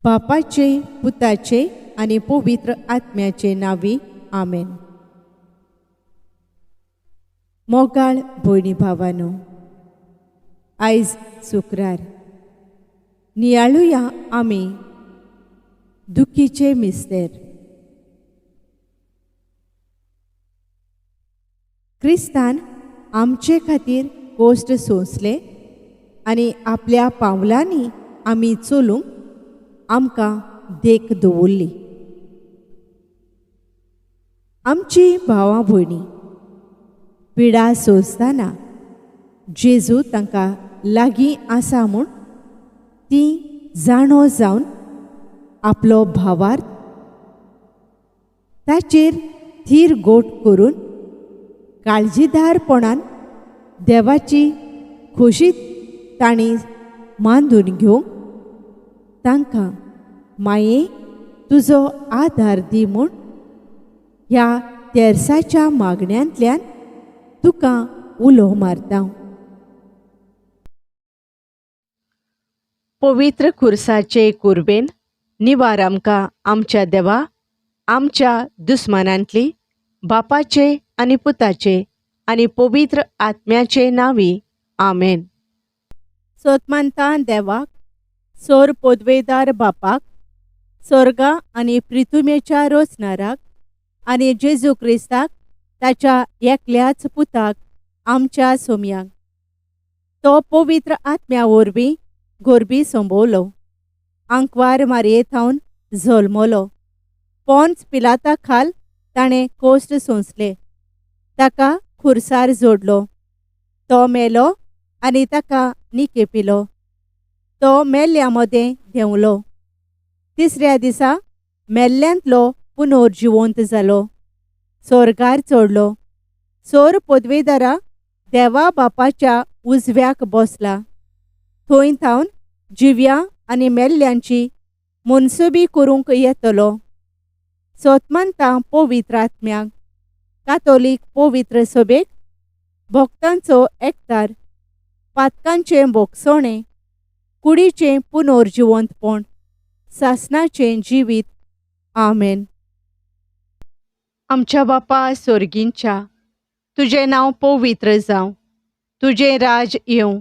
बापाचे, पुताचे आणि पवित्र आत्म्याचे नावी आमेन. मोगाळ भयणी भावानो, आयज शुक्रार नियाळुया आमी दुखीचे मिस्तेर. क्रिस्तान आमचे खातीर कोश्ट सोंसले आनी आपल्या पावलांनी आमी चलूंक आमकां देख दवरली. आमची भावां भयणी पिडा सोंसतना जेजू तांकां लागीं आसा म्हूण ती जाणो जावन आपलो भावार्थ ताचेर थीर गोट करून काळजीदारपणान देवाची खोशी तांणी मांडून घेवंक तांकां माये तुजो आदार दी म्हूण ह्या तेर्साच्या मागण्यांतल्यान तुका उलो मारता. पवित्र खुर्साचे कुर्बेन निवार आमकां आमच्या देवा, आमच्या दुस्मानांतली बापाचे आनी पुताचे आनी पवित्र आत्म्याचे नावी आमेन. सोतमानता देवाक, सोर पदवेदार बापाक, स्वर्गा आनी पृथ्वीच्या रोचणाराक आनी जेजू क्रिस्ताक ताच्या एकल्याच पुताक आमच्या सोम्याक तो पवित्र आत्म्या वरवीं गोरबी संभोवलो, आंकवार मारयेथावन जल्मलो, पोंच पिलाता खाल ताणें कोश्ट सोंसले, ताका खुर्सार जोडलो, तो मेलो आनी ताका निकेपिलो, तो मेल्ल्या मदें देंवलो, तिसऱ्या दिसा मेल्ल्यांतलो पुनर्जिवंत जालो, स्वर्गार चडलो, सोर पदवेदारा देवा बापाच्या उजव्याक बसला, थंय थावन जिव्या आनी मेल्ल्यांची मनसुबी करूंक येतलो. सोतमानता पवित्र आत्म्याक, कातोलीक पवित्र सभेक, भक्तांचो एकठार, पातकांचे बोगसोणें, कुडीचें पुनर्जिवंतपण, सासणाचें जिवीत. आमेन. आमच्या बापा स्वर्गींच्या, तुजें नांव पवित्र जावं, तुजें राज येवं,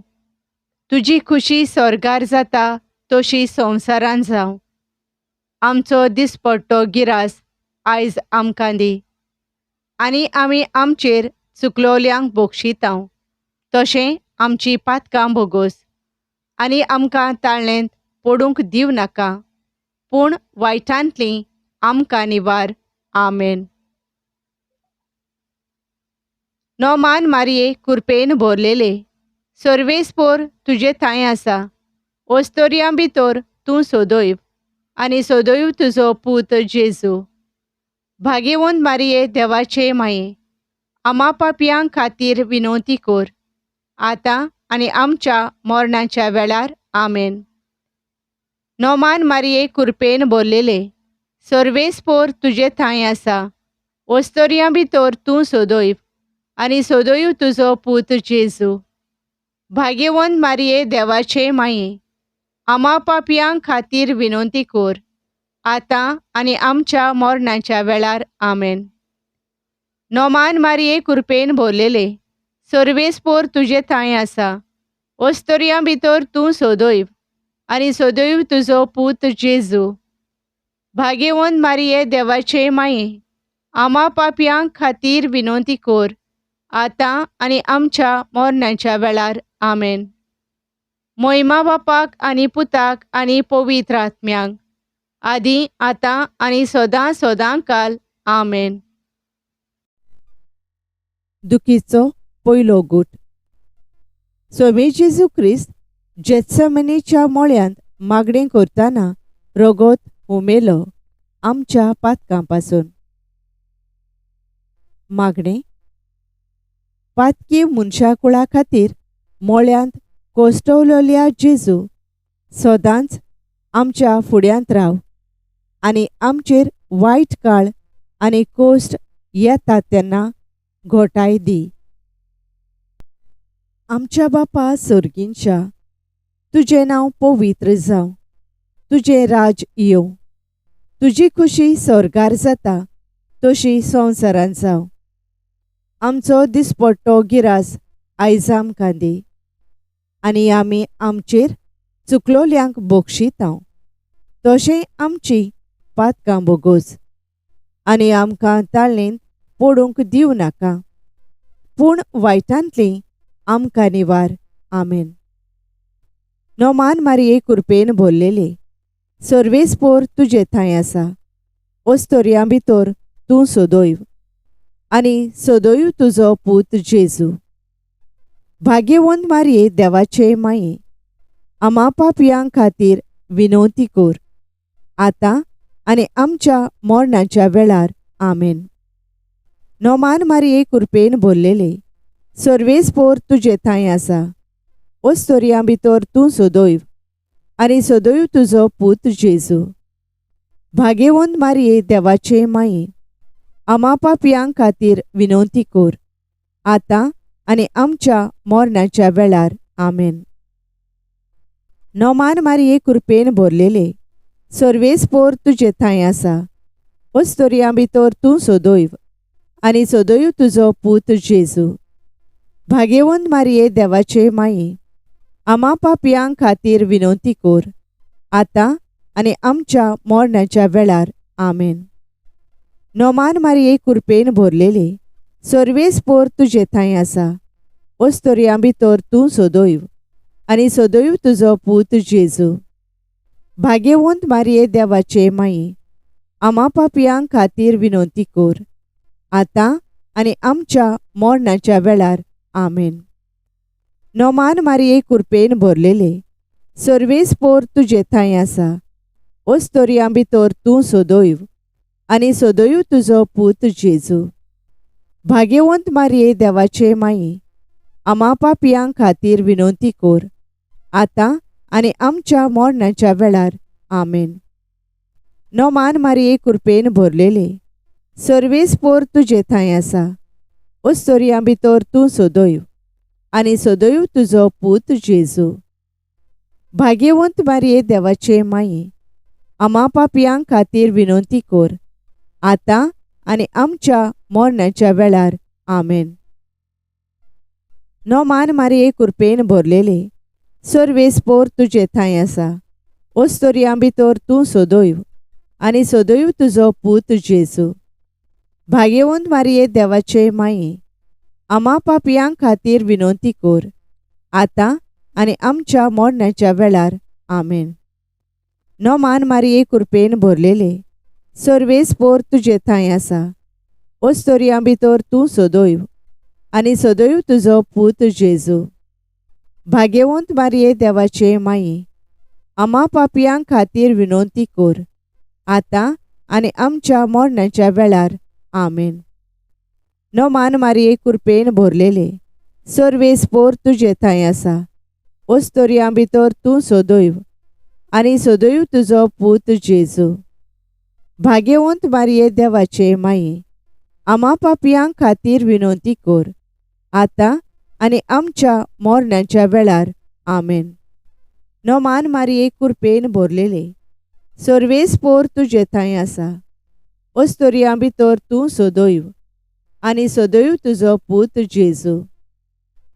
तुजी खुशी स्वर्गार जाता तशी संवसारान जावं. आमचो दिसपट्टो गिरास आयज आमकां दी, आनी आमी आमचेर चुकलोल्यांक बक्षितांव तशें आमची पातकां भोगोस, आनी आमकां ताळणेंत पडूंक दिव नाका, पूण वायटांतलीं आमकां निवार. आमेन. नोमान मारये कुरपेन भरलेले, सर्वेस्पोर तुजे थंय आसा, ओस्तोऱ्यां भितर तूं सोदोयव आनी सोदोयव तुजो पूत जेजू. भाग्यवंत मारये देवाचे माये, आमा पापयां खातीर विनवती कर, आतां आनी आमच्या मरणाच्या वेळार. आमेन. नोमान मारये कुरपेन भरलेले, सर्वेस्पोर तुजे थंय आसा, ओस्तोऱ्यां भितर तूं सोदोयव आनी सोदोयव तुजो पूत जेजू. भाग्यवंत मारये देवाचे माये, आमा पापयां खातीर विनवती कर, आतां आनी आमच्या मरणाच्या वेळार. आमेन. नोमान मारये कुरपेन भरलेले, सर्वेस्पोर तुजे थंय आसा, ओस्तोऱ्यां भितर तूं सोदोयव आनी सोदोयव तुजो पूत जेजू. भाग्यवंत मारये देवाचे माये, आमा पापयां खातीर विनवती कर, आतां आनी आमच्या मरणाच्या वेळार. आमेन. मोहिमा बापाक आनी पुताक आनी पवित्र आत्म्याक, आदी आतां आनी सदां सदां काल. आमेन. दुखीचो पयलो गूट. स्वामी जेजू क्रिस्त जेत्समनेच्या मोळ्यांत मागणी करतना रगत उमेलो आमच्या पातकां पासून. मागणे. पातकी मनशा कुळा खातीर मोळ्यांत कोश्टवलोल्या जेजू, सदांच आमच्या फुड्यांत राव आनी आमचेर वायट काळ आनी कोश्ट येता तेन्ना घोटाय दी. आमच्या बापा सर्गींच्या, तुजें नांव पवित्र जावं, तुझे राज येवं, तुजी खुशी स्वर्गार जाता तशी संवसारांत जावं. आमचो दिसपट्टो गिरास आयज आमकां दी, आनी आमी आमचेर चुकलोल्यांक बक्षितांव. तशें आमची पातकां बोगोस, आनी आमकां ताळणेन पडूंक दिवं नाका, पूण वायटांतली आमकां निवार. आमेन. नोमान मारये कृपेन भरलेले, सर्वेस्पोर तुजे थंय आसा. ओस्तोरयां भितर तूं सोदोयव, आनी सोदोयव तुजो पूत जेजू. भाग्यवंत मारये देवाचे माये, आमा पापयां खातीर विनवती कोर, आतां आनी आमच्या मरणाच्या वेळार. आमेन. नोमान मारये कृपेन भरलेले, सर्वेस्पोर तुजे थंय आसा. ओस्तोरयां भितर तूं सोदोयव, आनी सोदोयव तुजो पूत जेजू. भाग्यवंत मारये देवाचे माये, आमा पापयां खातीर विनवती कोर, आतां आनी आमच्या मरणाच्या वेळार. आमेन. नोमान मारये कृपेन भरलेले, सर्वेस्पोर तुजे थंय आसा. ओस्तोरयां भितर तूं सोदोयव, आनी सोदोयव तुजो पूत जेजू. भाग्यवंत मारये देवाचे माये, आमा पापयां खातीर विनवती कोर, आतां आनी आमच्या मरणाच्या वेळार. आमेन. नोमान मारये कृपेन भरलेले, सर्वेस्पोर तुजे थंय आसा. ओस्तोरयां भितर तूं सोदोयव, आनी सोदोयव तुजो पूत जेजू. भाग्यवंत मारये देवाचे माये, आमा पापयां खातीर विनवती कोर, आतां आनी आमच्या मरणाच्या वेळार. आमेन. नोमान मारये कृपेन भरलेले, सर्वेस्पोर तुजे थंय आसा. ओस्तोरयां भितर तूं सोदोयव, आनी सोदोयव तुजो पूत जेजू. भाग्यवंत मारये देवाचे माये, आमा पापयां खातीर विनवती कोर, आतां आनी आमच्या मरणाच्या वेळार. आमेन. नोमान मारये कृपेन भरलेले, सर्वेस्पोर तुजे थंय आसा. ओस्तोरयां भितर तूं सोदोयव, आनी सोदोयव तुजो पूत जेजू. भाग्यवंत मारये देवाचे माये, आमा पापयां खातीर विनवती कोर, आतां आनी आमच्या मरणाच्या वेळार. आमेन. नोमान मारये कृपेन भरलेले, सर्वेस्पोर तुजे थंय आसा. ओस्तोरयां भितर तूं सोदोयव, आनी सोदोयव तुजो पूत जेजू. भाग्यवंत मारये देवाचे माये, आमा पापयां खातीर विनवती कोर, आतां आनी आमच्या मरणाच्या वेळार. आमेन. नोमान मारये कृपेन भरलेले, सर्वेस्पोर तुजे थंय आसा. ओस्तोरयां भितर तूं सोदोयव, आनी सोदोयव तुजो पूत जेजू. भाग्यवंत मारये देवाचे माये, आमा पापयां खातीर विनवती कोर, आतां आनी आमच्या मरणाच्या वेळार. आमेन. नोमान मारये कृपेन भरलेले, सर्वेस्पोर तुजे थंय आसा. ओस्तोरयां भितर तूं सोदोयव, आनी सोदोयव तुजो पूत जेजू. भाग्यवंत मारये देवाचे माये, आमा पापयां खातीर विनवती कोर, आतां आनी आमच्या मरणाच्या वेळार. आमेन. नोमान मारये कृपेन भरलेले, सर्वेस्पोर तुजे थंय आसा. ओस्तोरयां भितर तूं सोदोयव, आनी सोदोयव तुजो पूत जेजू.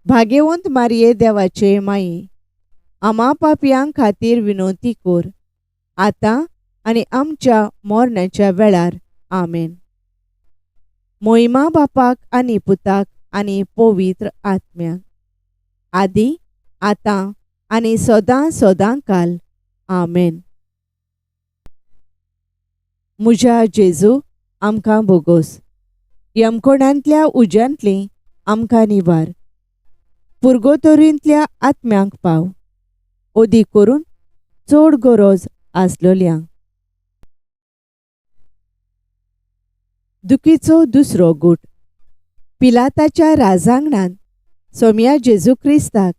भाग्यवंत मारये देवाचे माये, आमा पापयां खातीर विनवती कोर, आतां आनी आमच्या मरणाच्या वेळार. आमेन. मोहिमा बापाक आनी पुताक आनी पवित्र आत्म्याक, आदी आतां आनी सदां सदां काल. आमेन. म्हज्या जेजू आमकां बोगोस, यमकोणांतल्या उज्यांतली आमकां निवार. पुर्गोतोरींतल्या आत्म्यांक पाव, ओदी करून चड गरज आसलोल्यांक. दुखीचो दुसरो गूट. पिलाताच्या राजांगणांत सोम्या जेजू क्रिस्ताक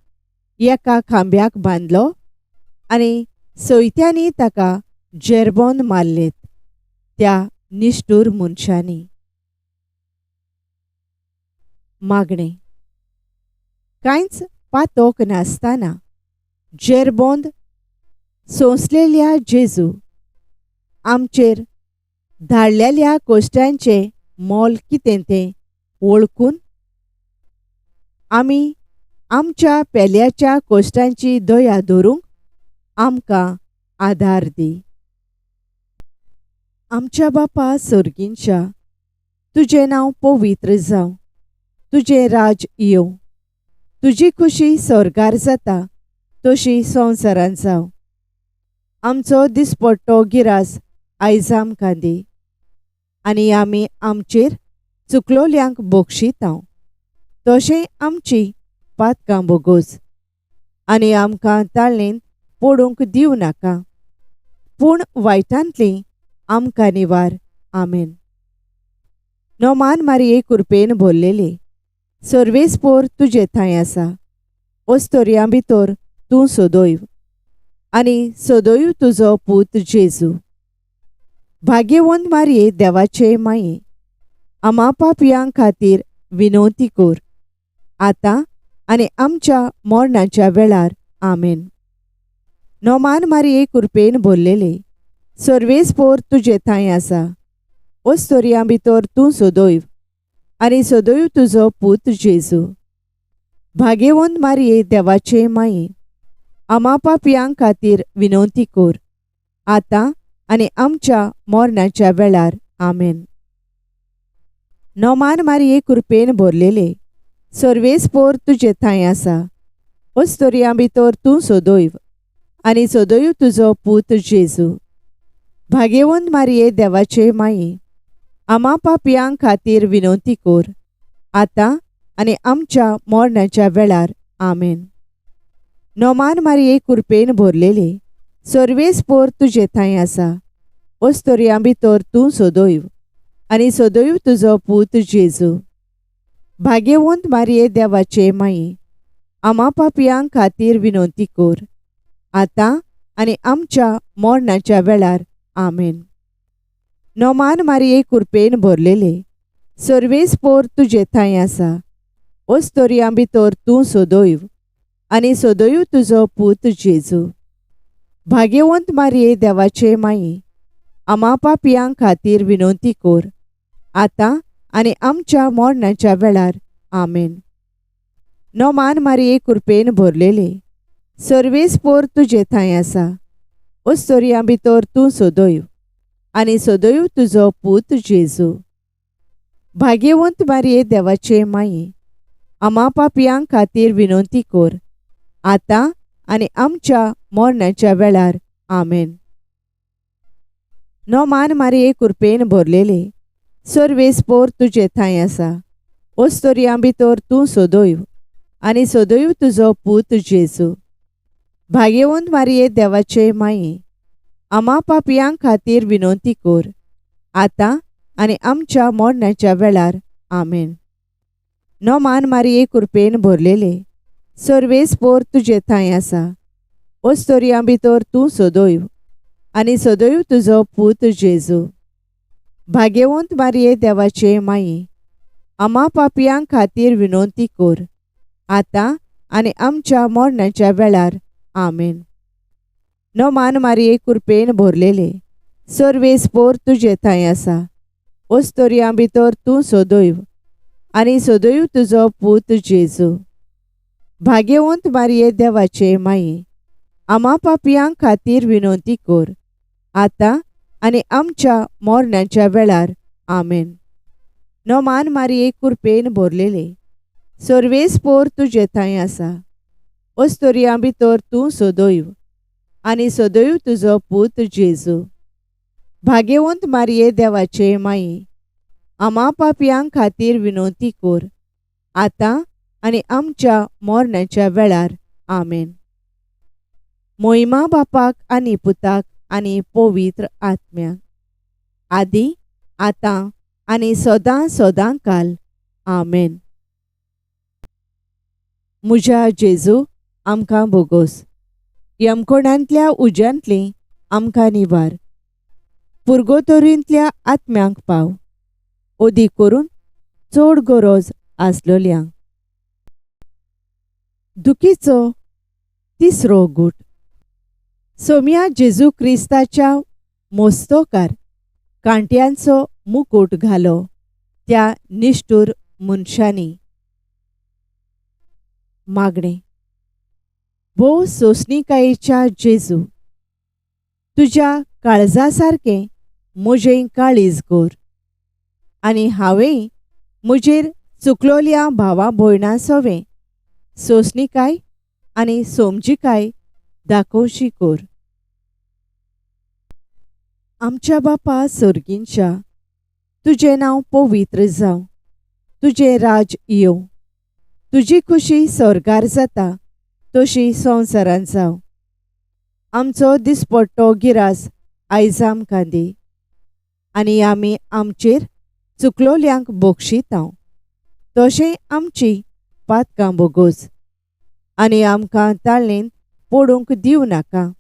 एका खांब्याक बांदलो, आनी सोयत्यांनी ताका जेरबोंद मारलेत त्या निश्ठूर मनशांनी. मागणें. कांयच पातोक नासतना जेरबोंद सोंसलेल्या जेजू, आमचेर धाडलेल्या कोश्टांचें मोल कितें तें वळखून आमी आमच्या पेल्याच्या कोश्टांची दया धरूंक आमकां आदार दी. आमच्या बापा सर्गींच्या, तुजें नांव पवित्र जावं, तुजें राज येवं, तुजी खुशी स्वर्गार जाता तशी संवसारांत जावं. आमचो दिसपट्टो गिरास आयज आमकां दी, आनी आमी आमचेर चुकलोल्यांक बक्षितांव तशें आमची पातकां बोगोस, आनी आमकां ताळणेंत पडूंक दिवं नाका, पूण वायटांतलीं आमकां निवार. आमेन. नोमान मारये कृपेन भरलेले, सर्वेस्पोर तुजे थंय आसा. ओस्तोऱ्यां भितर तूं सोदोयव, आनी सोदोयव तुजो पूत जेजू. भाग्यवंत मारये देवाचे माये, आमा पापयां खातीर विनवती कर, आतां आनी आमच्या मरणाच्या वेळार. आमेन. नोमान मारये कृपेन भरलेले, सर्वेस्पोर तुजे थंय आसा. ओस्तोऱ्यां भितर तूं सोदोयव, आनी सोदोयव तुजो पूत जेजू. भाग्यवंत मारये देवाचे माये, आमा पापयां खातीर विनवती कर, आतां आनी आमच्या मरणाच्या वेळार. आमेन. नोमान मारये कृपेन भरलेले, सर्वेस्पोर तुजे थंय आसा. ओस्तोऱ्यां भितर तूं सोदोयव, आनी सोदोयव तुजो पूत जेजू. भाग्यवंत मारये देवाचे माये, आमा पापयां खातीर विनवती कर, आतां आनी आमच्या मरणाच्या वेळार. आमेन. नोमान मारये कृपेन भरलेले, सर्वेस्पोर तुजे थंय आसा. ओस्तोऱ्यां भितर तूं सोदोयव, आनी सोदोयव तुजो पूत जेजू. भाग्यवंत मारये देवाचे माये, आमा पापयां खातीर विनवती कर, आतां आनी आमच्या मरणाच्या वेळार. आमेन. नोमान मारये कृपेन भरलेले, सर्वेस्पोर तुजे थंय आसा. ओस्तोऱ्यां भितर तूं सोदोयव, आनी सोदोयव तुजो पूत जेजू. भाग्यवंत मारये देवाचे माये, आमा पापयां खातीर विनवती कर, आतां आनी आमच्या मरणाच्या वेळार. आमेन. नोमान मारये कृपेन भरलेले, सर्वेस्पोर तुजे थंय आसा. ओस्तोऱ्यां भितर तूं सोदोयव, आनी सोदोयव तुजो पूत जेजू. भाग्यवंत मारये देवाचे माये, आमा पापयां खातीर विनवती कर, आतां आनी आमच्या मरणाच्या वेळार. आमेन. नोमान मारये कृपेन भरलेले, सर्वेस्पोर तुजे थंय आसा. ओस्तोऱ्यां भितर तूं सोदोयव, आनी सोदोयव तुजो पूत जेजू. भाग्यवंत मारये देवाचे माये, आमा पापयां खातीर विनवती कर, आतां आनी आमच्या मरणाच्या वेळार. आमेन. नोमान मारये कृपेन भरलेले, सर्वेस्पोर तुजे थंय आसा. ओस्तोऱ्यां भितर तूं सोदोयव, आनी सोदोयव तुजो पूत जेजू. भाग्यवंत मारये देवाचे माये, आमा पापयां खातीर विनवती कर, आतां आनी आमच्या मरणाच्या वेळार. आमेन. नोमान मारये कृपेन भरलेले, सर्वेस्पोर तुजे थंय आसा. ओस्तोऱ्यां भितर तूं सोदोयव, आनी सोदोयव तुजो पूत जेजू. भाग्यवंत मारये देवाचे माये, आमा पापयां खातीर विनवती कर, आतां आनी आमच्या मरणाच्या वेळार. आमेन. नोमान मारये कृपेन भरलेले, सर्वेस्पोर तुजे थंय आसा. ओस्तोऱ्यां भितर तूं सोदोयव, आनी सोदोयव तुजो पूत जेजू. भाग्यवंत मारये देवाचे माये, आमा पापयां खातीर विनवती कर, आतां आनी आमच्या मरणाच्या वेळार. आमेन. मोहिमा बापाक आनी पुताक आनी पवित्र आत्म्याक, आदी आतां आनी सदां सदां काल. आमेन. म्हज्या जेजू आमकां बोगोस, यमकोणांतल्या उज्यांतलीं आमकां निवार. पुर्गोतोरींतल्या आत्म्यांक पाव, ओदी करून चड गरज आसलोल्यांक. दुखीचो तिसरो गूट. सोम्या जेजू क्रिस्ताच्या मोस्तोकार कांट्यांचो मुकुट घालो त्या निष्ठुर मनशांनी. मागणे. भोव सोंसणीकायेच्या जेजू, तुज्या काळजा सारकें म्हजें काळीज कोर आनी हांवें म्हजेर चुकलोल्या भावा भयणां सोवें सोंसणीकाय आनी समजिकाय दाखोवची कोर. आमच्या बापा सर्गींच्या, तुजें नांव पवित्र जावं, तुजें राज येवं, तुजी खुशी स्वर्गार जाता तशी संवसारांत जावं. आमचो दिसपट्टो गिरास आयज आमकां दी आनी आमी आमचेर चुकलोल्यांक बक्षितांव तशें आमची पातकां बोगोस आनी आमकां ताळणेंत पडूंक दिवं नाका,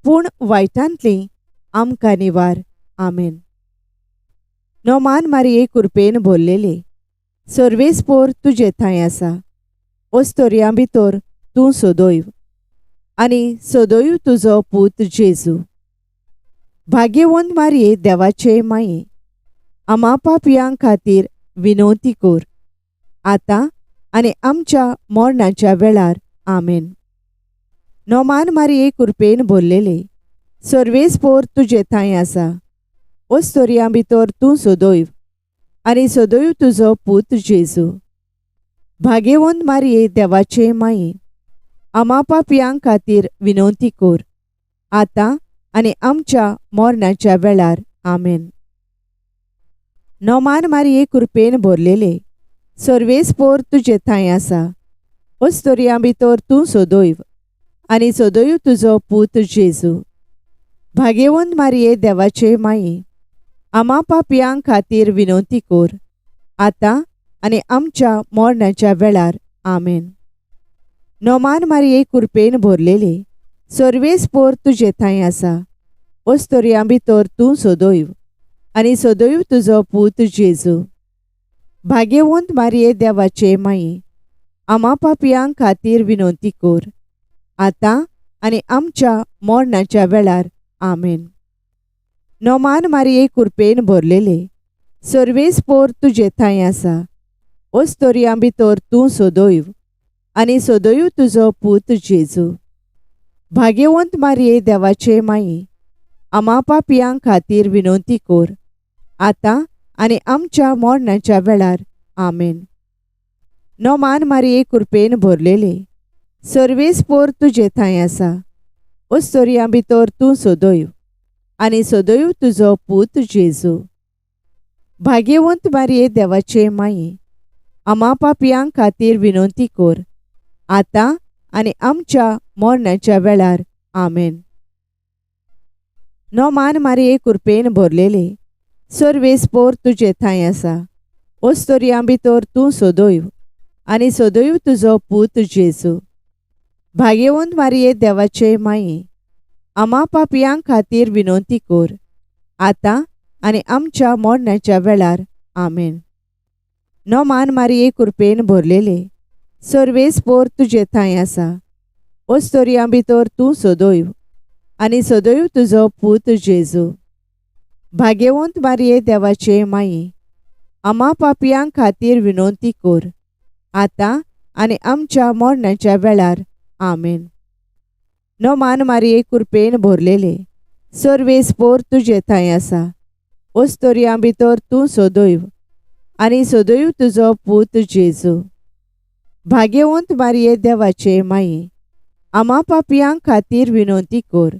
पूण वायटांतलीं आमकां निवार. आमेन. नोमान मारये कृपेन भरलेले, सर्वेस्पोर तुजे थंय आसा. ओस्तोऱ्यां भितर तूं सोदोयव आनी सोदोयव तुजो पूत जेजू. भाग्यवंत मारये देवाचे माये, आमा पापयां खातीर विनवती कोर, आतां आनी आमच्या मरणाच्या वेळार. आमेन. नोमान मारये कृपेन भरलेले, सर्वेस्पोर तुजे थंय आसा. ओस्तोऱ्यां भितर तूं सोदोयव आनी सोदोयव तुजो पूत जेजू. भाग्यवंत मारये देवाचे माये, आमा पापयां खातीर विनवती कोर, आतां आनी आमच्या मरणाच्या वेळार. आमेन. नोमान मारये कृपेन भरलेले, सर्वेस्पोर तुजे थंय आसा. ओस्तोऱ्यां भितर तूं सोदोयव आनी सोदोयव तुजो पूत जेजू. भाग्यवंत मारये देवाचे माये, आमा पापयां खातीर विनवती कोर, आतां आनी आमच्या मरणाच्या वेळार. आमेन. नोमान मारये कृपेन भरलेले, सर्वेस्पोर तुजे थंय आसा. ओस्तोऱ्यां भितर तूं सोदोयव आनी सोदोयव तुजो पूत जेजू. भाग्यवंत मारये देवाचे माये, आमा पापयां खातीर विनवती कोर, आतां आनी आमच्या मरणाच्या वेळार. आमेन. नोमान मारये कृपेन भरलेले, सर्वेस्पोर तुजे थंय आसा. ओस्तोऱ्यां भितर तूं सोदोयव आनी सोदोयव तुजो पूत जेजू. भाग्यवंत मारये देवाचे माये, आमा पापयां खातीर विनवती कोर, आतां आनी आमच्या मरणाच्या वेळार. आमेन. नोमान मारये कृपेन भरलेले, सर्वेस्पोर तुजे थंय आसा. ओस्तोऱ्यां भितर तूं सोदोयव आनी सोदोयव तुजो पूत जेजू. भाग्यवंत मारये देवाचे माये, आमा पापयां खातीर विनवती कोर, आतां आनी आमच्या मरणाच्या वेळार. आमेन. नोमान मारये कृपेन भरलेले, सर्वेस्पोर तुजे थंय आसा. ओस्तोऱ्यां भितर तूं सोदोयव आनी सोदोयव तुजो पूत जेजू. भाग्यवंत मारये देवाचे माये, आमा पापयां खातीर विनवती कोर, आतां आनी आमच्या मरणाच्या वेळार. आमेन. नोमान मारये कृपेन भरलेले, सर्वेस्पोर तुजे थंय आसा. ओस्तोऱ्यां भितर तूं सोदोयव आनी सोदोयव तुजो पूत जेजू. भाग्यवंत मारये देवाचे माये, आमा पापयां खातीर विनवती कोर, आतां आनी आमच्या मरणाच्या वेळार. आमेन. नोमान मारये कृपेन भरलेले, सर्वेस्पोर तुजे थंय आसा. ओस्तोऱ्यां भितर तूं सोदोयव आनी सोदोयव तुजो पूत जेजू. भाग्यवंत मारये देवाचे माये, आमा पापयां खातीर विनवती कोर,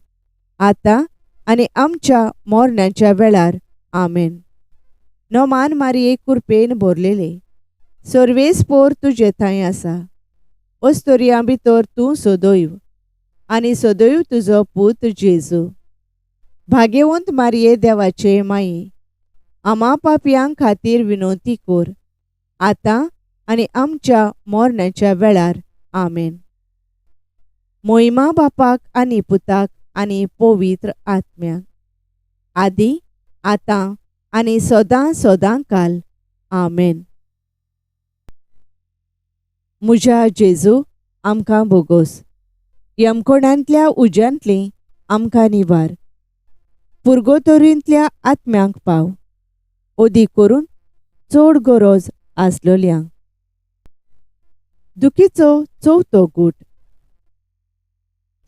आतां आनी आमच्या मरणाच्या वेळार. आमेन. नोमान मारये कृपेन भरलेले, सर्वेस्पोर तुजे थंय आसा. ओस्तोऱ्यां भितर तूं सोदोयव आनी सोदोयव तुजो पूत जेजू. भाग्यवंत मारये देवाचे माये, आमा पापयां खातीर विनवती कोर, आतां आनी आमच्या मरणाच्या वेळार. आमेन. मोहिमा बापाक आनी पुताक आनी पवित्र आत्म्याक, आदी आतां आनी सदां सदां काल. आमेन. म्हज्या जेजू आमकां बोगोस. यमकोणांतल्या उज्यांतलीं आमकां निवार. पुर्गोतोरींतल्या आत्म्यांक पाव, ओदीक करून चड गरज आसलोल्यांक. दुखीचो चवथो गूट.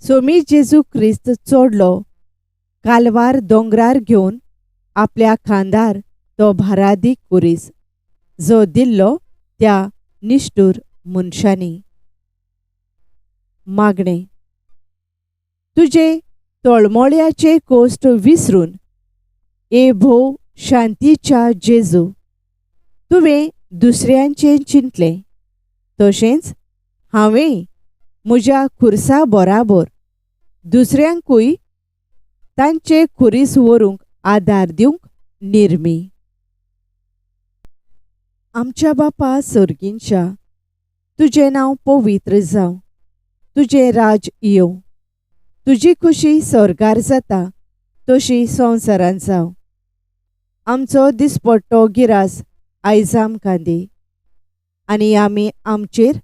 सोमी जेजू क्रिस्त चोडलो कालवार दोंगरार घेवन आपल्या खांदार तो भारादीक कुरीस जो दिल्लो त्या निश्ठूर मनशांनी. मागणें. तुजे तळमळ्याचे कोश्ट विसरून ए भोव शांतीच्या जेजू तुवें दुसऱ्यांचें चिंतलें तशेंच हांवें म्हज्या खुर्सा बराबर दुसऱ्यांकूय तांचे खुरीस व्हरूंक आदार दिवंक निर्मी. आमच्या बापा सर्गींच्या तुजें नांव पवित्र जावं. तुजें राज येवं. तुजी खुशी स्वर्गार जाता तशी संवसारांत जावं. आमचो दिसपट्टो गिरास आयज आमकां दी आनी आमी आमचेर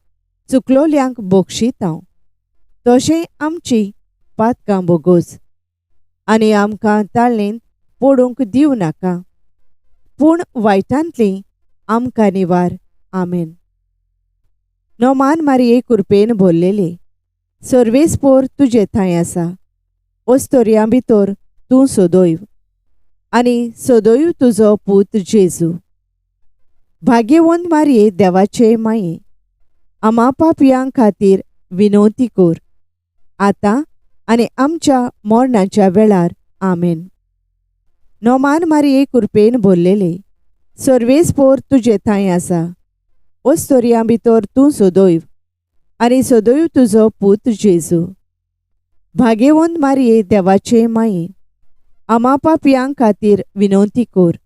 चुकलोल्यांक बक्षितांव तशें आमची पातकां बोगोस आनी आमकां ताळणेंत पडूंक दिवं नाका पूण वायटांतलीं आमकां निवार. आमेन. नोमान मारये कृपेन भरलेले सर्वेस्पोर तुजे थंय आसा. ओस्तोरयां भितर तूं सदैव आनी सदैव तुजो पूत जेजू. भाग्यवंत मारये देवाचे माये आमा पापयां खातीर विनवती कर आतां आनी आमच्या मरणाच्या वेळार. आमेन. नोमान मारये कृपेन भरलेले सर्वेस्पोर तुजे थंय आसा. ओस्तोरयां भितर तूं सदैव आनी सदैव तुजो पूत जेजू. भाग्यवंत मारये देवाचे माये आमा पापयां खातीर विनवती कर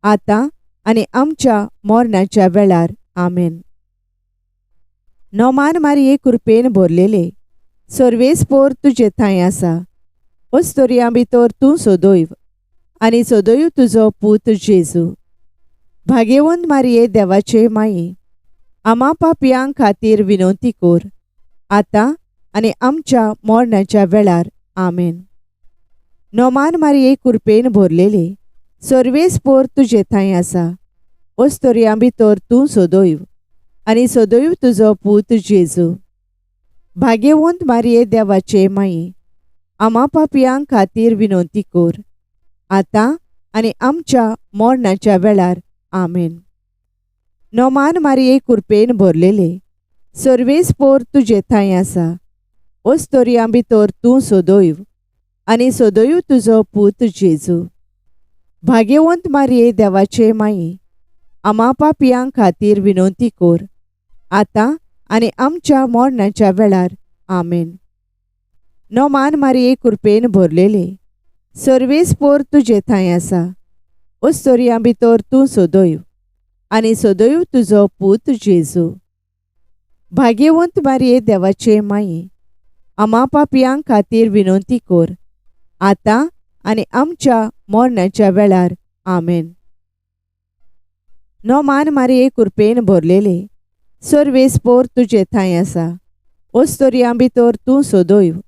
आतां आनी आमच्या मरणाच्या वेळार. आमेन. नोमान मारये कृपेन भरलेले सर्वेस्पोर तुजे थंय आसा. ओस्तोरयां भितर तूं सदैव आनी सदैव तुजो पूत जेजू. भाग्यवंत मारये देवाचे माये आमा पापयां खातीर विनवती कर आतां आनी आमच्या मरणाच्या वेळार. आमेन. नोमान मारये कृपेन भरलेले सर्वेस्पोर तुजे थंय आसा. ओस्तोरयां भितर तूं सदैव आनी सदैव तुजो पूत जेजू. भाग्यवंत मारये देवाचे माये आमा पापयां खातीर विनवती कर आतां आनी आमच्या मरणाच्या वेळार. आमेन. नोमान मारये कृपेन भरलेले सर्वेस्पोर तुजे थंय आसा. ओस्तोरयां भितर तूं सदैव आनी सदैव तुजो पूत जेजू. भाग्यवंत मारये देवाचे माये आमा पापयां खातीर विनवती कर आतां आनी आमच्या मरणाच्या वेळार. आमेन. नोमान मारये कृपेन भरलेले सर्वेस्पोर तुजे थंय आसा. ओस्तोरयां भितर तूं सदैव आनी सदैव तुजो पूत जेजू. भाग्यवंत मारये देवाचे माये आमा पापयां खातीर विनवती कर आतां आनी आमच्या मरणाच्या वेळार. आमेन. नोमान मारये कृपेन भरलेले सर्वेस्पोर तुजे थंय आसा. ओस्तोरयां भितर तूं सदैव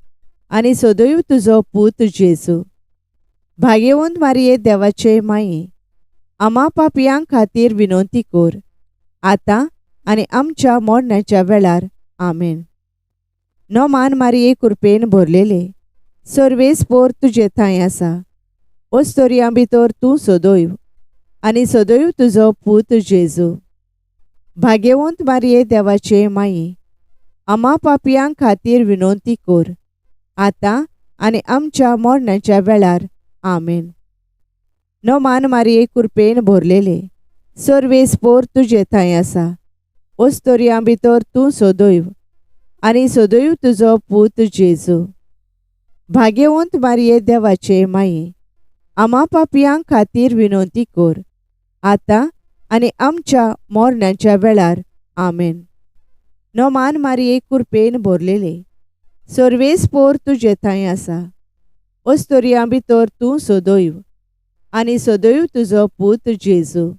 आनी सदैव तुजो पूत जेजू. भाग्यवंत मारये देवाचे माये आमा पापयां खातीर विनवती कर आतां आनी आमच्या मरणाच्या वेळार. आमेन. नोमान मारये कृपेन भरलेले सर्वेस्पोर तुजे थंय आसा. ओस्तोरयां भितर तूं सदैव आनी सदैव तुजो पूत जेजू. भाग्यवंत मारये देवाचे माये आमा पापयां खातीर विनवती कर आतां आनी आमच्या मरणाच्या वेळार. आमेन. नोमान मारये कृपेन भरलेले सर्वेस्पोर तुजे थंय आसा. ओस्तोरयां भितर तूं सदैव आनी सदैव तुजो पूत जेजू. भाग्यवंत मारये देवाचे माये आमा पापयां खातीर विनवती कर आतां आनी आमच्या मरणाच्या वेळार. आमेन. नोमान मारये कृपेन भरलेले सर्वेस्पोर तुजे थंय आसा. ओस्तोरयां भितर तूं सदैव आनी सदैव तुजो पूत जेजू.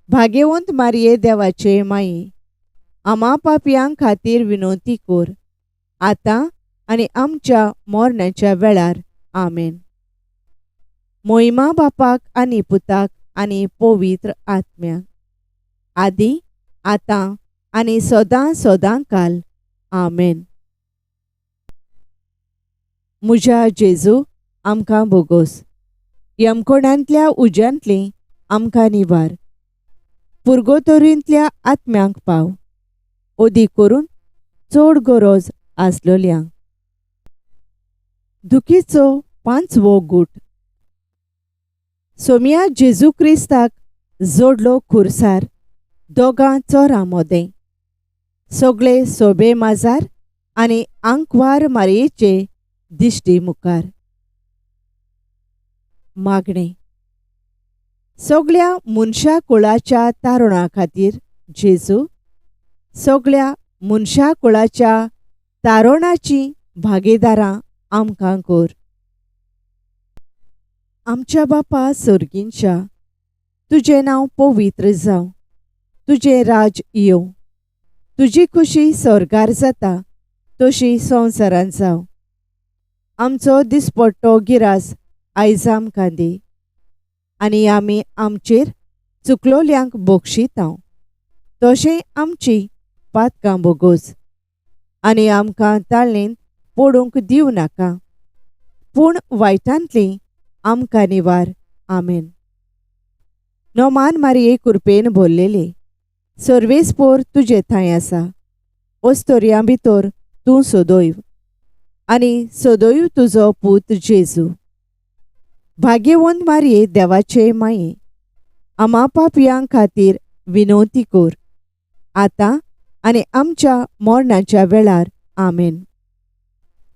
भाग्यवंत मारये देवाचे माये आमा पापयां खातीर विनवती कर आतां आनी आमच्या मरणाच्या वेळार आमेन. मोहिमा बापाक आनी पुताक आनी पवित्र आत्म्याक, आदी आतां आनी सदां सदांकाल आमेन. म्हज्या जेजू आमकां बोगोस. यमकोणांतल्या उज्यांतली आमकां निवार. पुर्गोतोरींतल्या आत्म्यांक पाव. ओदी करून चड गरज आसलोल्यांक. दुखीचो 5वो गूट. सोम्या जेजू क्रिस्ताक जोडलो खुर्सार दोगां चोरां मोदें. सगळे सोबे माजार आनी आंकवार मारयेचे दिश्टी मुखार. मागणें. सगळ्या मनशा कुळाच्या तारुणा खातीर जेजू, सगळ्या मनशा कुळाच्या तारुणाची भागीदारां आमकां कर. आमच्या बापा सर्गींच्या, तुजें नांव पवित्र जावं. तुजें राज येवं. तुजी खुशी स्वर्गार जाता तशी संवसारांत जावं. आमचो दिसपट्टो गिरास आयज आमकां दी. आनी आमी आमचेर चुकलोल्यांक बक्षितांव, तशें आमची पातकां बोगोस. आनी आमकां ताळणेंत पडूंक दिवं नाका, पूण वायटांतली आमकां निवार. आमेन. नोमान मारये कृपेन भरलेले, सर्वेस्पोर तुजे थंय आसा. ओस्तोरयां भितर तूं सदैव, आनी सदैव तुजो पूत जेजू. भाग्यवंत मारये देवाचे माये, आमा पापयां खातीर विनवती कर, आतां आनी आमच्या मरणाच्या वेळार आमेन.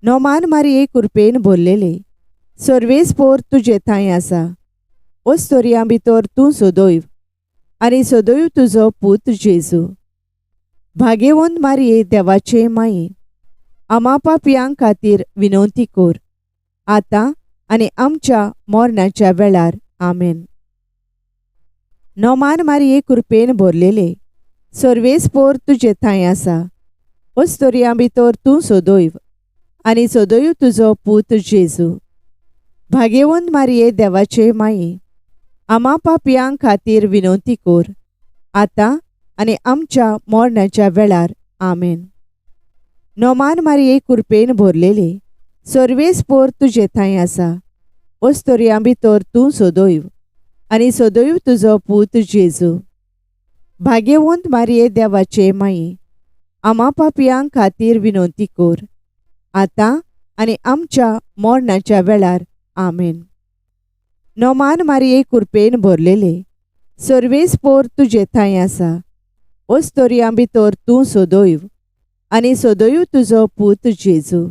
नोमान मारये कृपेन भरलेले, सर्वेस्पोर तुजे थंय आसा. ओस्तोरयां भितर तूं सदैव, आनी सदैव तुजो पूत जेजू. भाग्यवंत मारये देवाचे माये, आमा पापयां खातीर विनवती कर, आतां आनी आमच्या मरणाच्या वेळार आमेन. नोमान मारये कृपेन भरलेले, सर्वेस्पोर तुजे थंय आसा. ओस्तोरयां भितर तूं सदैव, आनी सदैव तुजो पूत जेजू. भाग्यवंत मारये देवाचे माये, आमा पापयां खातीर विनवती कर, आतां आनी आमच्या मरणाच्या वेळार आमेन. नोमान मारये कृपेन भरलेले, सर्वेस्पोर तुजे थंय आसा. ओस्तोरयां भितर तूं सदैव, आनी सदैव तुजो पूत जेजू. भाग्यवंत मारये देवाचे माये, आमा पापयां खातीर विनवती कर, आतां आनी आमच्या मरणाच्या वेळार आमेन. नोमान मारये कृपेन भरलेले, सर्वेस्पोर तुजे थंय आसा. ओस्तोरयां भितर तूं सदैव, आनी सदैव तुजो पूत जेजू.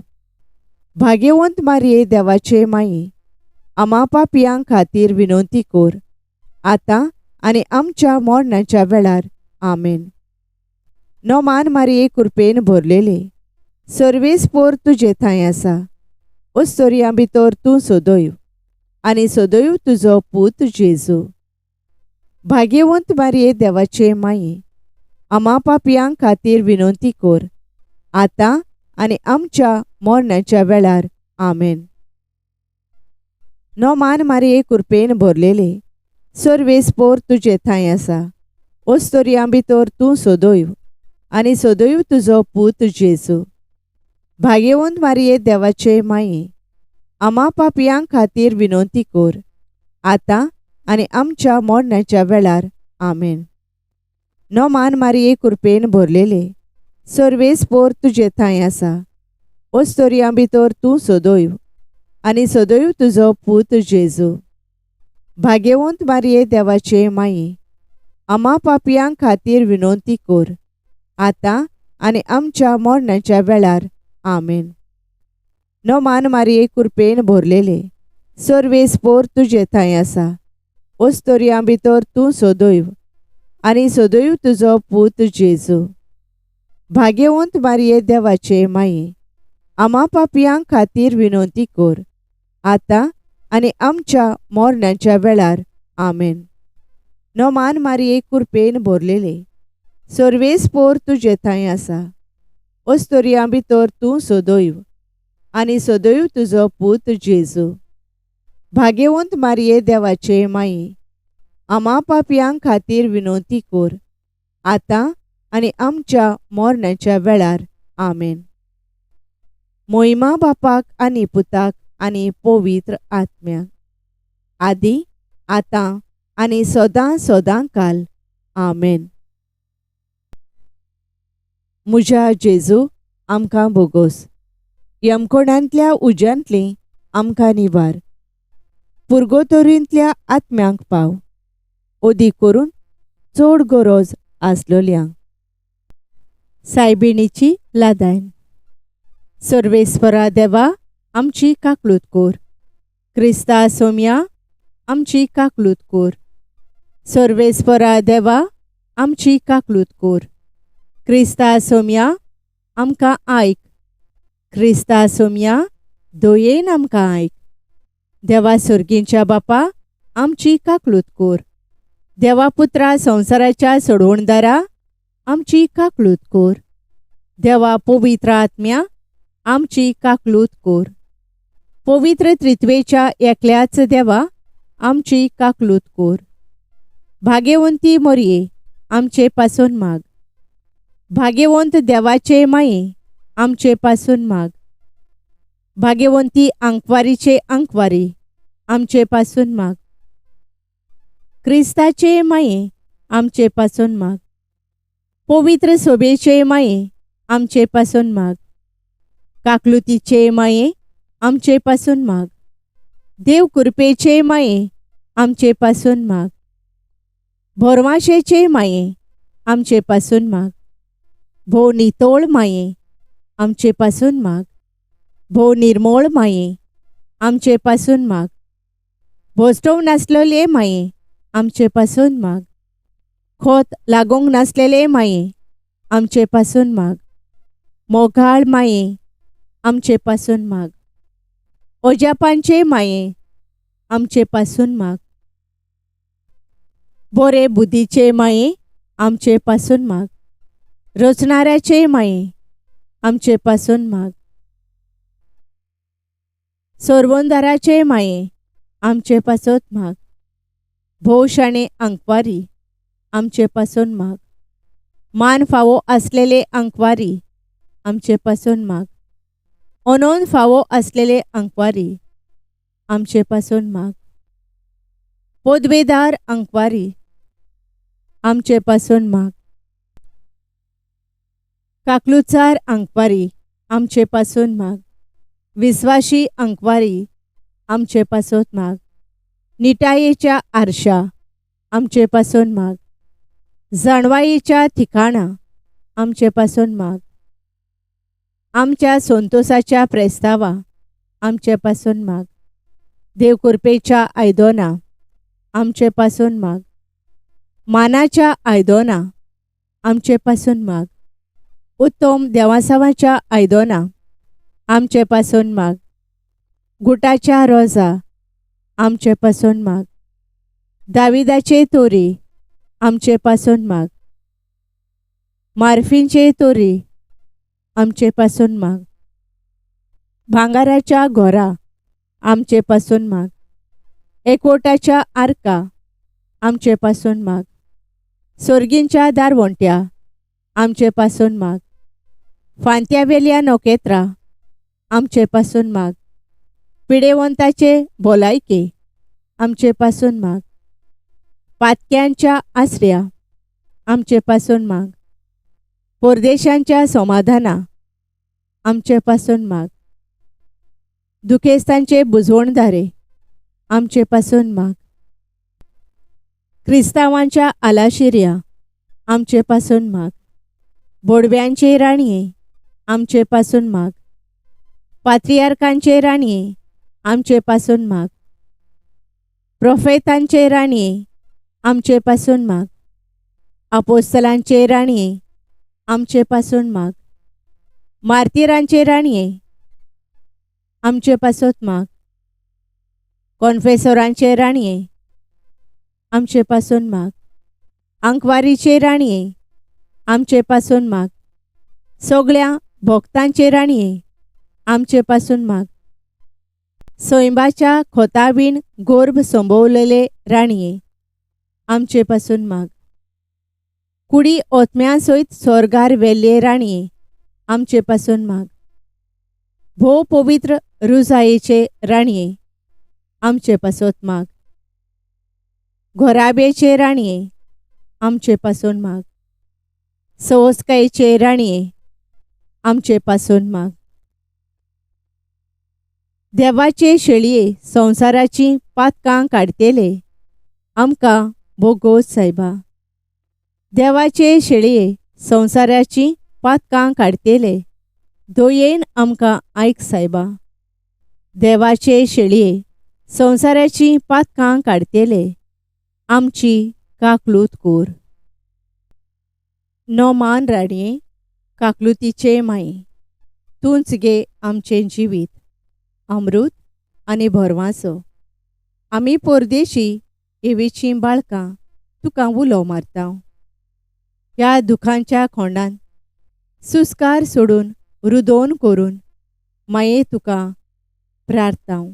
भाग्यवंत मारये देवाचे माये, आमा पापयां खातीर विनवती कर, आतां आनी आमच्या मरणाच्या वेळार आमेन. नोमान मारये कृपेन भरलेले, सर्वेस्पोर तुजे थंय आसा. ओस्तोरयां भितर तूं सदैव, आनी सदैव तुजो पूत जेजू. भाग्यवंत मारये देवाचे माये, आमा पापयां खातीर विनवती कर, आतां आनी आमच्या मरणाच्या वेळार आमेन. नोमान मारये कृपेन भरलेले, सर्वेस्पोर तुजे थंय आसा. ओस्तोरयां भितर तूं सदैव, आनी सदैव तुजो पूत जेजू. भाग्यवंत मारये देवाचे माये, आमा पापयां खातीर विनवती कर, आतां आनी आमच्या मरणाच्या वेळार आमेन. नोमान मारये कृपेन भरलेले, सर्वेस्पोर तुजे थंय आसा. ओस्तोरयां भितर तूं सदैव, आनी सदैव तुजो पूत जेजू. भाग्यवंत मारये देवाचे माये, आमा पापयां खातीर विनवती कर, आतां आनी आमच्या मरणाच्या वेळार आमेन. नोमान मारये कृपेन भरलेले, सर्वेस्पोर तुजे थंय आसा. ओस्तोरयां भितर तूं सदैव, आनी सदैव तुजो पूत जेजू. भाग्यवंत मारये देवाचे माये, आमा पापयां खातीर विनवती कर, आतां आनी आमच्या मरणाच्या वेळार आमेन. नोमान मारये कृपेन भरलेले, सर्वेस्पोर तुजे थंय आसा. ओस्तोरयां भितर तूं सदैव, आनी सदैव तुजो पूत जेजू. भाग्यवंत मारये देवाचे माये, आम्हा पापयांक खातीर विनोती कोर, आतां आनी आमच्या मरणाच्या वेळार. आमेन. मोहिमा बापाक आनी पुताक आनी पवित्र आत्म्याक, आदी आतां आनी सदां सदांकाल. आमेन. म्हज्या जेजू आमकां बोगोस, यमकोणांतल्या उज्यांतली आमकां निवार, पुर्गोतोरींतल्या आत्म्यांक पाव, ओदी करून चड गरज आसलोल्यांक. सायबिणीची लादायन. सर्वेस्परा देवा आमची काकलूत कोर, क्रिस्ता सोम्या आमची काकलूत कोर. सर्वेस्परा देवा आमची काकलूत कोर, क्रिस्ता सोम्या आमकां आयक. क्रिस्ता सोम्या दयेन आमकां आयक. देवा सर्गींच्या बापा आमची काकलूत कोर. देवा पुत्रा संवसाराच्या सोडवणदारा आमची काकलूत कोर. देवा पवित्र आत्म्या आमची काकलूत कोर. पवित्र त्रित्वेच्या एकल्याच देवा आमची काकलूत कोर. भाग्यवंती मोरये आमचे पासून माग. भाग्यवंत देवाचे माये आमचे पासून माग. भाग्यवंती अंकवारीचे अंकवारी आमचे पासून माग. क्रिस्ताचे माये आमचे पासून माग. पवित्र सोबेचे माये आमचे पासून माग. काकलुतीचे माये आमचे पासून माग. देव कृपेचे माये आमचे पासून माग. भरमाशेचे माये आमचे पासून माग. भोव नितोळ माये आमचे पासून माग. भोव निर्मळ माये आमचे पासून माग. भोस्टोव नासलेले माये आमचे पासून माग. खोत लागोंक नासलेले माये आमचे पासून माग. मोगाळ माये आमचे पासून माग. ओजापांचे माये आमचे पासून माग. बोरे बुद्धीचे माये आमचे पासून माग. रचणाऱ्याचे माये आमचे पासून माग. सोरवंदाराचे माये आमचे पासून माग. भोवशाणे अंकवारी आमचे पासून माग. मान फावो असलेले अंकवारी आमचे पासून माग. अनोन फावो असलेले अंकवारी आमचे पासून माग. पदवेदार अंकवारी आमचे पासून माग. काकलुचार अंकवारी आमचे पासून माग. विश्वासी अंकवारी आमचे पासून माग. निटायेच्या आरशा आमचे पासून माग. जाणवायेच्या ठिकाणा आमचे पासून माग. आमच्या संतोषाच्या प्रेस्तावा आमचे पासून माग. देवकृपेच्या आयदोना आमचे पासून माग. मानाच्या आयदोना आमचे पासून माग. उत्तम देवासावाच्या आयदोना आमचे पासून माग. गुटाच्या रोजा आमचे पासून माग. दाविदाचे तोरी आमचे पासून माग. मार्फींचे तोरी आमचे पासून माग. भांगाराच्या घोरा आमचे पासून माग. एकवटाच्या आर्का आमचे पासून माग. सोर्गींच्या दारवंट्या आमचे पासून माग. फांत्यावेल्या नोकेत्रा आमचे पासून माग. पिडेवंताचे भोलायके आमचे पासून माग. पातक्यांच्या आश्रया आमचे पासून माग. परदेशांच्या समाधाना आमचे पासून माग. दुखेस्तांचे बुजवणदारे आमचे पासून माग. क्रिस्तावांच्या आलाशिर्या आमचे पासून माग. बोडव्यांचे राणये आमचे पासून माग. पात्रियार्कांचे राणये आमचे पासून माग. प्रोफेतांचे राणये आमचे पासून माग. अपोस्तलांचे राणये आमचे पासून माग. मार्तिरांचे राणये आमचे पासून माग. कॉन्फेसोरांचे राणये आमचे पासून माग. अंकवारीचे राणये आमचे पासून माग. सगळ्या भक्तांचे राणये आमचे पासून माग. सोयंबाच्या खोताबीन गोर्भ संभोवलेले राणये, आमचे पासून माग. कुडी ओतम्यासोयत स्वर्गार वेल्ले राणये, आमचे पासून माग. भोव पवित्र रुजायेचे राणये, आमचे पासोत माग. घोराबेचे राणये, आमचे पासून माग. सवस्कायेचे राणये, आमचे पासून माग. देवाचे शेळये संसाराची पातकां काडतेले, आमकां भोगोस सायबा. देवाचे शेळये संसाराची पातकां काडतेले, दोयेन आमकां आयक सायबा. देवाचे शेळये संसाराची पातकां काडतेले, आमची काकलूत कोर. नोमान राणये, काकलुतीचे माये, तूंच गे आमचें जिवीत, अमृत आनी भरवासो. आमी परदेशी एवेचीं बाळकां तुका उलो मारता. ह्या दुखांच्या खोंडान सुस्कार सोडून रुदोन करून माये तुका प्रार्थांव.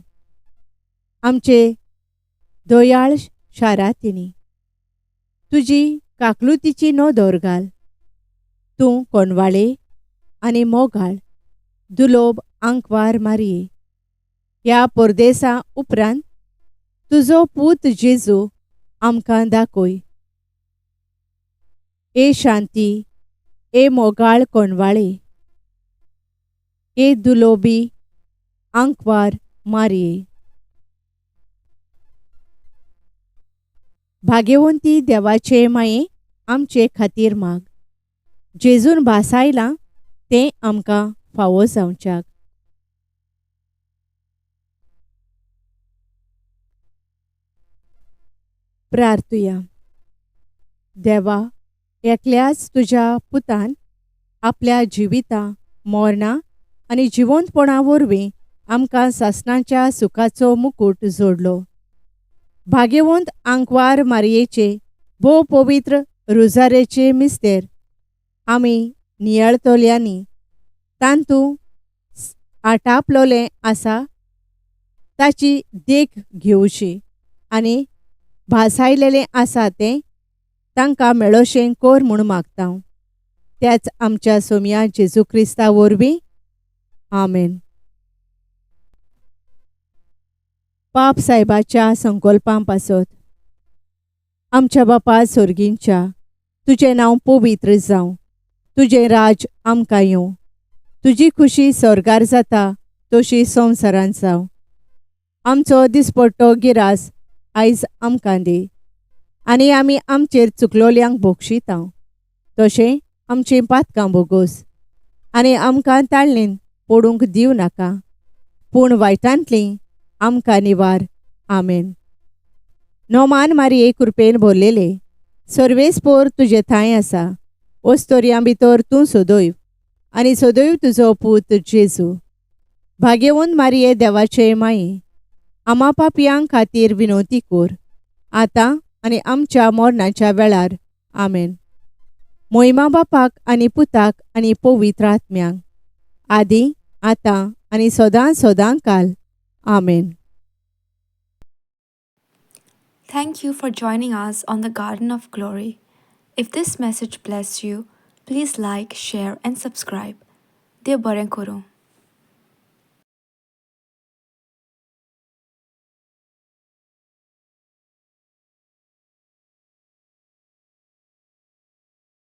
आमचे दोयाळ शारांतनी तुजी काकलुतीची नोदोर घाल. तूं कोणवाळे आनी मोगाळ दुलोब आंकवार मारये. ह्या परदेसा उपरांत तुजो पूत जेजू आमकां दाखय. ए शांती, ए मोगाळ कोणवाळे, ए दुलोबी आंकवार मारये. भाग्यवंती देवाचे माये, आमचे खातीर माग. जेजून भासायलां तें आमकां फावो जावच्याक. प्रार्थुया. देवा, एकल्याच तुज्या पुतान आपल्या जिविता, मरणा आनी जिवंतपणा वरवीं आमकां सासणाच्या सुखाचो मुकुट जोडलो. भाग्यवंत आंकवार मारयेचे भोव पवित्र रुजारेचे मिस्तेर आमी नियाळतोल्यांनी तांतूं आटापलोलें आसा ताची देख घेवची आनी भासायलेलें आसा तें तांकां मेळोशें कोर म्हूण मागतां. त्याच आमच्या सोम्या जेजू क्रिस्ता वरवीं. आमेन. पाप सायबाच्या संकल्पां पासत. आमच्या बापा स्वर्गींच्या, तुजें नांव पवित्र जावं. तुजें राज आमकां येवं. तुजी खुशी स्वर्गार जाता तशी संवसारांत जावं. आमचो दिसपट्टो गिरास आयज आमकां दी. आनी आमी आमचेर चुकलोल्यांक बोगशितां तशें आमचीं पातकां बोगोस. आनी आमकां ताळणेन पडूंक दिवं नाका, पूण वायटांतलीं आमकां निवार. आमेन. नोमान मारये, कृपेन भरलेले, सर्वेस्पोर तुजे थंय आसा. ओस्तोरयां भितर तूं सदैव आनी सदैव तुजो पूत जेजू. भाग्यवंत मारये, देवाचे माये, आमा पापयांक खातीर विनोती कोर, आतां आनी आमच्या मरणाच्या वेळार. आमेन. मोहिमा बापाक आनी पुताक आनी पवित्र आत्म्यांक, आदी आतां आनी सदां सदां काल. आमेन. Thank you for joining us on the Garden of Glory. If this message blessed you, please like, share, and subscribe. Dev Baren Koro.